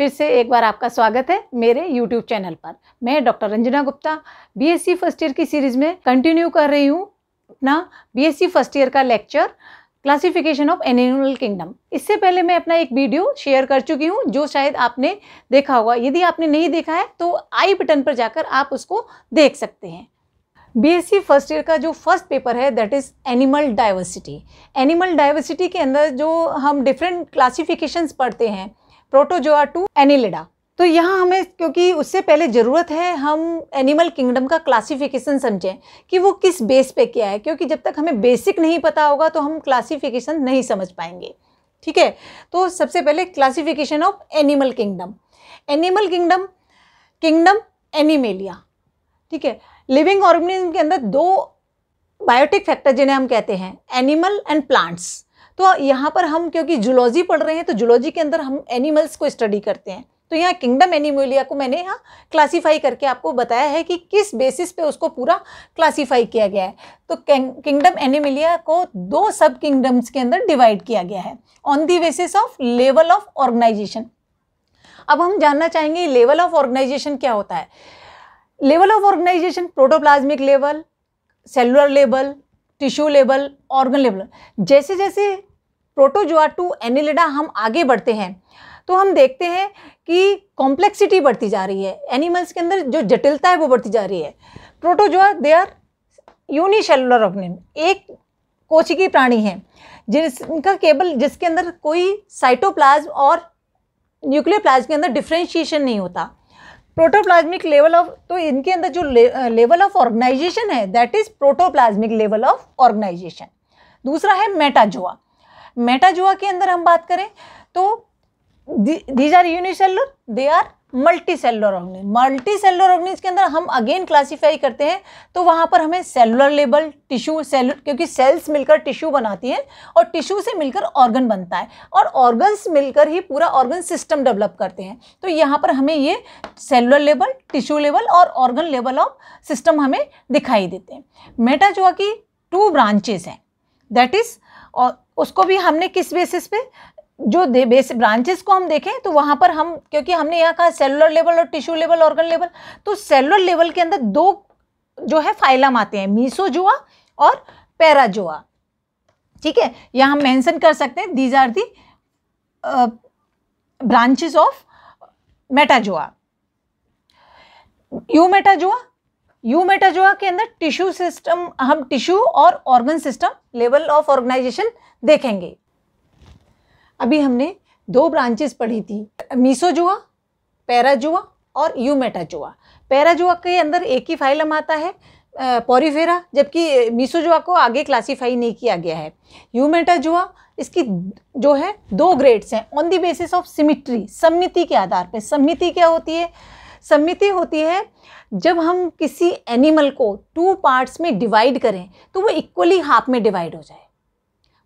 फिर से एक बार आपका स्वागत है मेरे YouTube चैनल पर। मैं doctor Ranjana Gupta BSc first year की सीरीज़ में कंटिन्यू कर रही हूँ अपना बीएससी फर्स्ट ईयर का lecture classification of animal kingdom. इससे पहले मैं अपना एक वीडियो शेयर कर चुकी हूँ जो शायद आपने देखा होगा। यदि आपने नहीं देखा है तो आई बटन पर जाकर आप उसको देख सकते हैं। बीएससी फर्स्ट ईयर का जो फर्स्ट पेपर है that is animal diversity. Animal diversity के अंदर जो हम डिफरेंट क्लासिफिकेशंस पढ़ते हैं प्रोटोजोआ टू एनिलिडा, तो यहाँ हमें क्योंकि उससे पहले ज़रूरत है हम एनिमल किंगडम का क्लासिफिकेशन समझें कि वो किस बेस पे क्या है, क्योंकि जब तक हमें बेसिक नहीं पता होगा तो हम क्लासिफिकेशन नहीं समझ पाएंगे। ठीक है, तो सबसे पहले classification of animal kingdom. Animal kingdom, kingdom animalia. ठीक है, लिविंग ऑर्गेनिज्म के अंदर दो बायोटिक फैक्टर जिन्हें हम कहते हैं एनिमल एंड प्लांट्स। तो यहाँ पर हम क्योंकि जूलॉजी पढ़ रहे हैं तो जूलॉजी के अंदर हम एनिमल्स को स्टडी करते हैं। तो यहाँ किंगडम एनिमेलिया को मैंने यहाँ क्लासीफाई करके आपको बताया है कि किस बेसिस पे उसको पूरा क्लासीफाई किया गया है। तो किंगडम एनिमेलिया को दो सब किंगडम्स के अंदर डिवाइड किया गया है on the basis of level of organization. अब हम जानना चाहेंगे लेवल ऑफ ऑर्गेनाइजेशन क्या होता है। Level of organization protoplasmic level, cellular level, tissue level, organ level. जैसे जैसे प्रोटोजोआ टू एनिलिडा हम आगे बढ़ते हैं तो हम देखते हैं कि कॉम्प्लेक्सिटी बढ़ती जा रही है। एनिमल्स के अंदर जो जटिलता है वो बढ़ती जा रही है। Protozoa they are unicellular organism, एक कोशिकीय प्राणी हैं जिनका केवल जिसके अंदर कोई साइटोप्लाज्म और न्यूक्लियर प्लाज्म के अंदर डिफ्रेंशिएशन नहीं होता। प्रोटोप्लाज्मिक लेवल ऑफ, तो इनके अंदर जो लेवल ऑफ ऑर्गेनाइजेशन है that is protoplasmic level of organization. दूसरा है मेटाजोआ। मेटाजोआ के अंदर हम बात करें तो these are unicellular, they are multi cellular organism. Multi cellular organism के अंदर हम अगेन क्लासीफाई करते हैं तो वहाँ पर हमें सेलुलर लेवल, टिश्यू, सेलुलर, क्योंकि सेल्स मिलकर टिश्यू बनाती हैं और टिश्यू से मिलकर ऑर्गन बनता है और ऑर्गन्स मिलकर ही पूरा ऑर्गन सिस्टम डेवलप करते हैं। तो यहाँ पर हमें ये सेलुलर लेवल, टिश्यू लेवल और ऑर्गन लेवल ऑफ सिस्टम हमें दिखाई देते हैं। मेटाजोआ की 2 ब्रांचेस हैं दैट इज, और उसको भी हमने किस बेसिस पे, जो बेसिक ब्रांचेस को हम देखें तो वहाँ पर हम, क्योंकि हमने यहाँ कहा सेलुलर लेवल और टिश्यू लेवल, ऑर्गन लेवल, तो सेलुलर लेवल के अंदर 2 जो है फाइलम आते हैं, मीसोजोआ और पैराजोआ। ठीक है, यहाँ हम मेंशन कर सकते हैं these are the branches of metazoa. Eumetazoa के अंदर टिश्यू सिस्टम, हम टिश्यू और organ system level of organisation देखेंगे। अभी हमने 2 ब्रांचेस पढ़ी थी, मीसोजोआ, पैराजोआ और यूमेटाजोआ। पैराजोआ के अंदर एक ही फाइलम आता है पोरीफेरा, जबकि मीसोजोआ को आगे क्लासीफाई नहीं किया गया है। यूमेटाजोआ, इसकी जो है 2 ग्रेड्स हैं on the basis of symmetry, सम्मिति के आधार पे। सम्मिति क्या होती है? सम्मिति होती है जब हम किसी एनिमल को 2 पार्ट्स में डिवाइड करें तो वो इक्वली हाफ में डिवाइड हो जाए,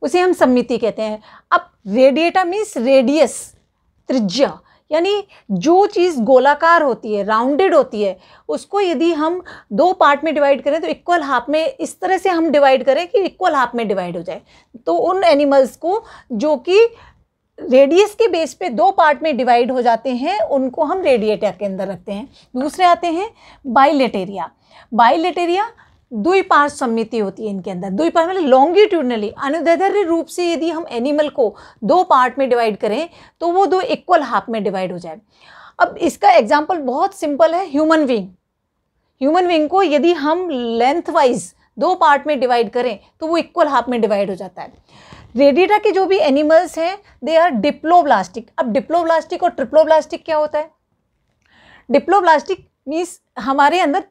उसे हम सम्मिति कहते हैं। अब रेडिएटा मीन्स रेडियस, त्रिज्या, यानी जो चीज़ गोलाकार होती है, राउंडेड होती है, उसको यदि हम 2 पार्ट में डिवाइड करें तो इक्वल हाफ में, इस तरह से हम डिवाइड करें कि इक्वल हाफ में डिवाइड हो जाए। तो उन एनिमल्स को जो कि रेडियस के बेस पे 2 पार्ट में डिवाइड हो जाते हैं उनको हम रेडिएटा के अंदर रखते हैं। दूसरे आते हैं बाइलेटेरिया। बाइलेटेरिया द्विपार्श्व सम्मिति होती है इनके अंदर। द्विपार्श्व मतलब लॉन्गिट्यूडनली, अनुदैर्ध्य रूप से यदि हम एनिमल को 2 पार्ट में डिवाइड करें तो वो 2 इक्वल हाफ में डिवाइड हो जाए। अब इसका एग्जांपल बहुत सिंपल है, ह्यूमन बीइंग। ह्यूमन बीइंग को यदि हम लेंथ वाइज 2 पार्ट में डिवाइड करें तो वो इक्वल हाफ में डिवाइड हो जाता है। रेडिएटा के जो भी एनिमल्स हैं दे आर डिप्लोब्लास्टिक। अब डिप्लोब्लास्टिक और ट्रिप्लोब्लास्टिक क्या होता है? डिप्लोब्लास्टिक मीन्स हमारे अंदर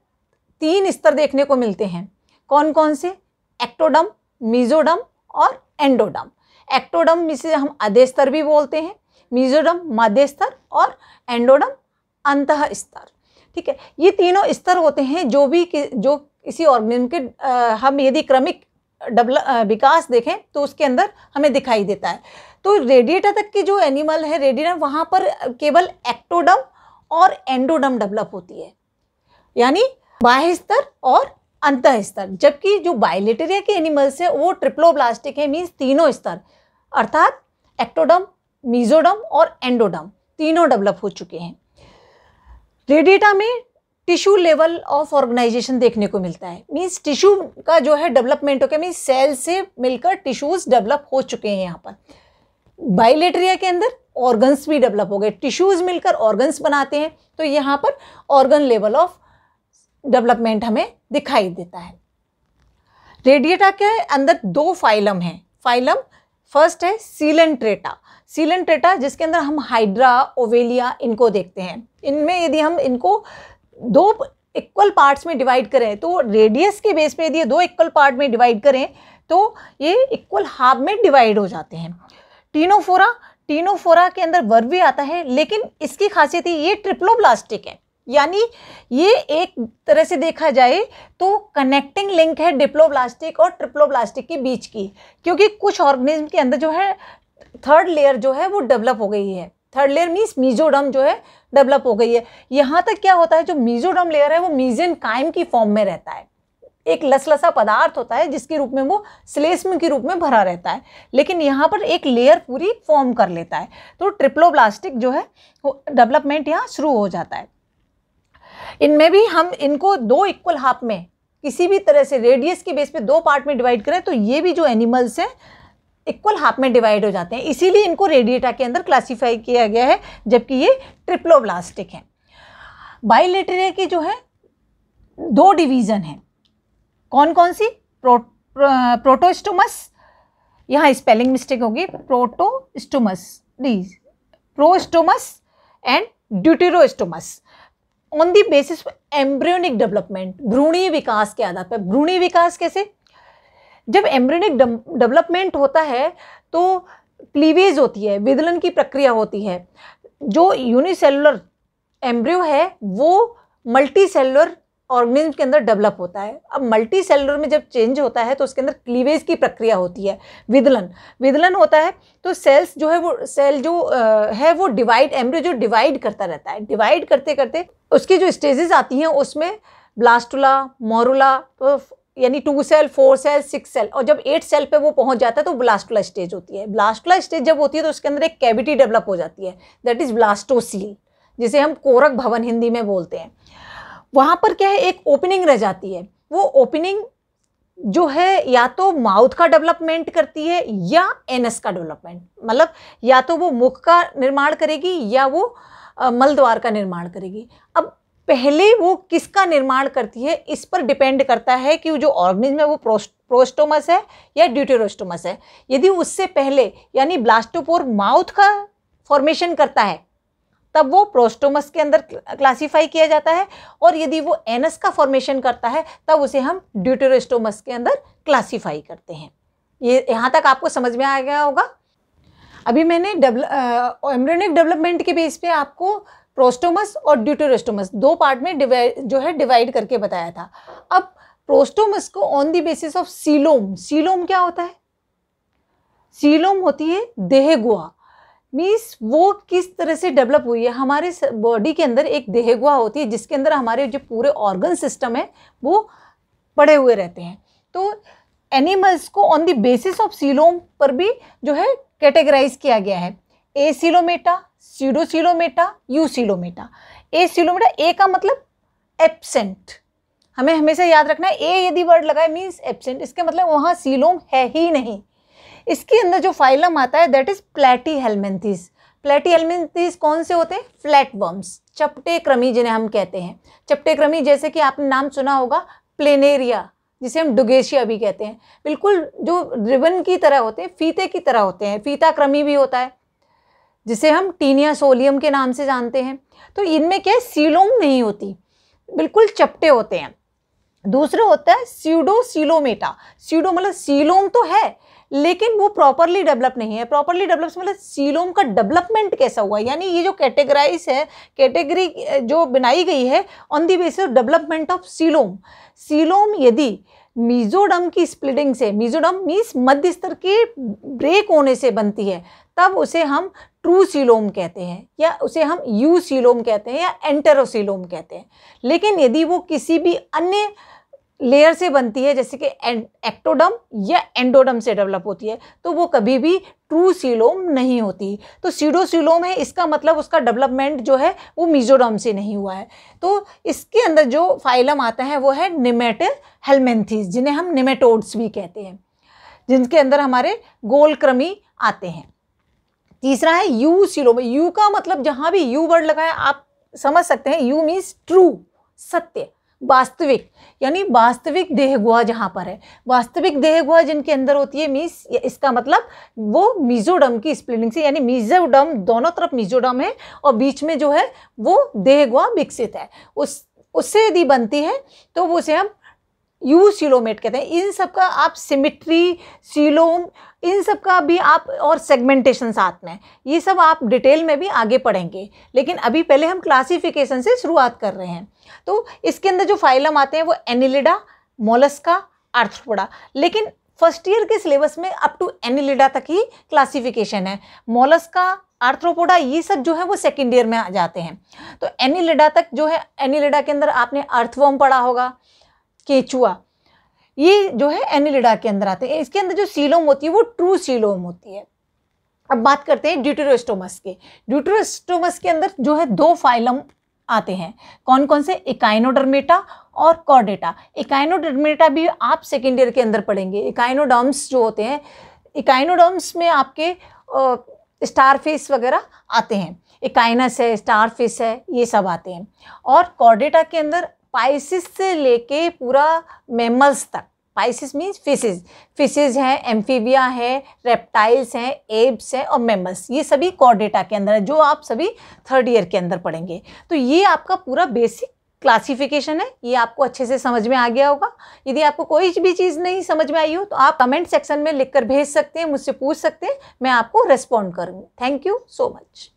3 स्तर देखने को मिलते हैं। कौन कौन से? एक्टोडर्म, मीजोडर्म और एंडोडर्म। एक्टोडर्म जिसे हम अधे स्तर भी बोलते हैं, मीजोडर्म मध्य स्तर और एंडोडर्म अंतः स्तर। ठीक है, ये तीनों स्तर होते हैं जो किसी ऑर्गेनिज्म के हम यदि क्रमिक विकास देखें तो उसके अंदर हमें दिखाई देता है। तो रेडिएटा तक की जो एनिमल है रेडिएटा, वहाँ पर केवल एक्टोडर्म और एंडोडर्म डेवलप होती है, यानी बाह्य स्तर और अंतः स्तर। जबकि जो बाइलेटेरिया के एनिमल्स है वो ट्रिप्लोब्लास्टिक है, मीन्स तीनों स्तर, अर्थात एक्टोडर्म, मीजोडर्म और एंडोडर्म तीनों डेवलप हो चुके हैं। रेडिएटा में टिश्यू लेवल ऑफ ऑर्गेनाइजेशन देखने को मिलता है, मीन्स टिश्यू का जो है डेवलपमेंट हो गया, मीन्स सेल से मिलकर टिश्यूज डेवलप हो चुके हैं। यहाँ पर बाइलेटरिया के अंदर ऑर्गन्स भी डेवलप हो गए, टिश्यूज मिलकर ऑर्गन्स बनाते हैं, तो यहाँ पर ऑर्गन लेवल ऑफ डेवलपमेंट हमें दिखाई देता है। रेडिएटा के अंदर 2 फाइलम हैं। फाइलम फर्स्ट है सीलेंट्रेटा, सीलेंट्रेटा जिसके अंदर हम हाइड्रा, ओवेलिया इनको देखते हैं। इनमें यदि हम इनको 2 इक्वल पार्ट्स में डिवाइड करें, तो रेडियस के बेस पे यदि 2 इक्वल पार्ट में डिवाइड करें तो ये इक्वल हाफ में डिवाइड हो जाते हैं। टीनोफोरा, टीनोफोरा के अंदर वर्ब भी आता है, लेकिन इसकी खासियत ये ट्रिप्लोब्लास्टिक है, यानी ये एक तरह से देखा जाए तो कनेक्टिंग लिंक है डिप्लोब्लास्टिक और ट्रिप्लोब्लास्टिक के बीच की, क्योंकि कुछ ऑर्गेनिज्म के अंदर जो है थर्ड लेयर जो है वो डेवलप हो गई है। थर्ड लेयर मीन्स मीजोडर्म जो है डेवलप हो गई है। यहाँ तक क्या होता है, जो मीजोडर्म लेयर है वो मीजेनकाइम की फॉर्म में रहता है, एक लसलसा पदार्थ होता है जिसके रूप में वो श्लेष्म के रूप में भरा रहता है, लेकिन यहाँ पर एक लेयर पूरी फॉर्म कर लेता है। तो ट्रिप्लोब्लास्टिक जो है वो डेवलपमेंट यहाँ शुरू हो जाता है। इनमें भी हम इनको 2 इक्वल हाफ में किसी भी तरह से रेडियस के बेस पे 2 पार्ट में डिवाइड करें तो ये भी जो एनिमल्स हैं इक्वल हाफ में डिवाइड हो जाते हैं, इसीलिए इनको रेडिएटा के अंदर क्लासीफाई किया गया है, जबकि ये ट्रिप्लोब्लास्टिक हैं। बाइलेटरिया की जो है 2 डिवीज़न हैं, कौन कौन सी? प्रोटोस्टोमस, यहाँ स्पेलिंग मिस्टेक होगी, protostomes, prostomes and deuterostomes on the basis embryonic development, भ्रूणीय विकास के आधार पर। भ्रूणीय विकास कैसे? जब एम्ब्रियोनिक डेवलपमेंट होता है तो क्लीवेज होती है, विदलन की प्रक्रिया होती है। जो यूनिसेलुलर एम्ब्रियो है वो मल्टी सेलुलर ऑर्गेनिज्म के अंदर डेवलप होता है। अब मल्टी सेलुलर में जब चेंज होता है तो उसके अंदर क्लीवेज की प्रक्रिया होती है, विदलन होता है, तो सेल्स जो है वो सेल जो है वो डिवाइड, एम्ब्रियो जो डिवाइड करता रहता है, डिवाइड करते करते उसकी जो स्टेजेस आती हैं उसमें ब्लास्टुला, मोरुला, तो यानी 2 सेल, 4 सेल, 6 सेल, और जब 8 सेल पे वो पहुंच जाता है तो ब्लास्टुला स्टेज होती है। ब्लास्टुला स्टेज जब होती है तो उसके अंदर एक कैविटी डेवलप हो जाती है, दैट इज ब्लास्टोसील, जिसे हम कोरक भवन हिंदी में बोलते हैं। वहाँ पर क्या है, एक ओपनिंग रह जाती है। वो ओपनिंग जो है या तो माउथ का डेवलपमेंट करती है या एनस का डेवलपमेंट, मतलब या तो वो मुख का निर्माण करेगी या वो मलद्वार का निर्माण करेगी। अब पहले वो किसका निर्माण करती है इस पर डिपेंड करता है कि जो ऑर्गेनिज्म है वो प्रोस्टोमस है या ड्यूटेरोस्टोमस है। यदि उससे पहले यानी ब्लास्टोपोर माउथ का फॉर्मेशन करता है तब वो प्रोस्टोमस के अंदर क्लासीफाई किया जाता है, और यदि वो एनस का फॉर्मेशन करता है तब उसे हम ड्यूटेरोस्टोमस के अंदर क्लासीफाई करते हैं। ये यहाँ तक आपको समझ में आ गया होगा। अभी मैंने एम्ब्रियोनिक डेवलपमेंट के बेस पे आपको प्रोस्टोमस और ड्यूटेरोस्टोमस 2 पार्ट में डिवाइड करके बताया था। अब प्रोस्टोमस को on the basis of coelom, coelom क्या होता है? सीलोम होती है देह गुहा, मीन्स वो किस तरह से डेवलप हुई है। हमारे बॉडी के अंदर एक देह गुहा होती है जिसके अंदर हमारे जो पूरे ऑर्गन सिस्टम है वो पड़े हुए रहते हैं। तो एनिमल्स को on the basis of coelom पर भी जो है कैटेगराइज किया गया है, एसिलोमेटा, स्यूडोसिलोमेटा, यूसिलोमेटा। एसिलोमेटा, ए का मतलब एब्सेंट, हमें हमेशा याद रखना है, ए यदि वर्ड लगाए मीन्स एब्सेंट, इसका मतलब वहाँ सीलोम है ही नहीं। इसके अंदर जो फाइलम आता है दैट इज प्लेटीहेल्मिन्थीज। प्लेटीहेल्मिन्थीज कौन से होते हैं? फ्लैट वर्म्स, चपटे कृमि जिन्हें हम कहते हैं। चपटे कृमि जैसे कि आपने नाम सुना होगा प्लेनेरिया, जिसे हम डुगेशिया भी कहते हैं, बिल्कुल जो रिबन की तरह होते हैं, फीते की तरह होते हैं। फीता कृमि भी होता है जिसे हम टीनिया सोलियम के नाम से जानते हैं। तो इनमें क्या है, सीलोम नहीं होती, बिल्कुल चपटे होते हैं। दूसरा होता है स्यूडोसिलोमेटा। स्यूडो मतलब सीलोम तो है लेकिन वो प्रॉपरली डेवलप नहीं है। प्रॉपरली डेवलप मतलब सीलोम का डेवलपमेंट कैसा हुआ, यानी ये जो कैटेगराइज है, कैटेगरी जो बनाई गई है on the basis development of coelom. Coelom यदि मीजोडर्म की स्प्लिटिंग से, मीजोडर्म मीन्स मध्य स्तर के ब्रेक होने से बनती है, तब उसे हम ट्रू सीलोम कहते हैं, या उसे हम यू सीलोम कहते हैं, या एंटेरोसीलोम कहते हैं। लेकिन यदि वो किसी भी अन्य लेयर से बनती है, जैसे कि एक्टोडर्म या एंडोडर्म से डेवलप होती है, तो वो कभी भी ट्रू सीलोम नहीं होती। तो सीडोसीलोम है, इसका मतलब उसका डेवलपमेंट जो है वो मेसोडर्म से नहीं हुआ है। तो इसके अंदर जो फाइलम आता है वो है नेमेटोहेल्मिन्थेस, जिन्हें हम नेमेटोड्स भी कहते हैं, जिनके अंदर हमारे गोल कृमि आते हैं। तीसरा है यू सीलोम। यू का मतलब जहां भी यू वर्ड लगा है आप समझ सकते हैं, यू मीन्स ट्रू, सत्य, वास्तविक, यानी वास्तविक देह गुहा जहां पर है, वास्तविक देह गुहा जिनके अंदर होती है, मीन्स इसका मतलब वो मेसोडर्म की स्प्लिटिंग से, यानी मेसोडर्म दोनों तरफ मेसोडर्म है और बीच में जो है वो देह गुहा विकसित है, उससे यदि बनती है तो वो उसे हम यू सीलोमेट कहते हैं। इन सब का आप सिमिट्री, सीलोम, इन सब का भी आप, और सेगमेंटेशन साथ में, ये सब आप डिटेल में भी आगे पढ़ेंगे, लेकिन अभी पहले हम क्लासिफिकेशन से शुरुआत कर रहे हैं। तो इसके अंदर जो फाइलम आते हैं वो एनिलिडा, मोलस्का, आर्थ्रोपोडा, लेकिन फर्स्ट ईयर के सिलेबस में अप टू एनिलिडा तक ही क्लासिफिकेशन है। मोलस्का, आर्थ्रोपोडा ये सब जो है वो सेकेंड ईयर में आ जाते हैं। तो एनिलिडा तक जो है, एनिलिडा के अंदर आपने अर्थवर्म पढ़ा होगा, केचुआ, ये जो है एनिलिडा के अंदर आते हैं। इसके अंदर जो सीलोम होती है वो ट्रू सीलोम होती है। अब बात करते हैं ड्यूटेरोस्टोमस के। ड्यूटेरोस्टोमस के अंदर जो है दो फाइलम आते हैं, कौन कौन से? इकाइनोडर्मेटा और कॉर्डेटा। इकाइनोडर्मेटा भी आप सेकेंड ईयर के अंदर पढ़ेंगे। इकाइनोडर्म्स जो होते हैं, इकाइनोडर्म्स में आपके स्टारफिश वगैरह आते हैं, इकाइनस है, स्टारफिश है, ये सब आते हैं। और कॉर्डेटा के अंदर पाइसिस से लेके पूरा मैमल्स तक, पाइसिस मीन्स फिशेज, फिशेज हैं, एम्फीबिया है, रेप्टाइल्स हैं, एब्स हैं और मैमल्स, ये सभी कॉर्डेटा के अंदर है, जो आप सभी थर्ड ईयर के अंदर पढ़ेंगे। तो ये आपका पूरा बेसिक क्लासिफिकेशन है, ये आपको अच्छे से समझ में आ गया होगा। यदि आपको कोई भी चीज़ नहीं समझ में आई हो तो आप कमेंट सेक्शन में लिखकर भेज सकते हैं, मुझसे पूछ सकते हैं, मैं आपको रेस्पॉन्ड करूँगी। Thank you so much.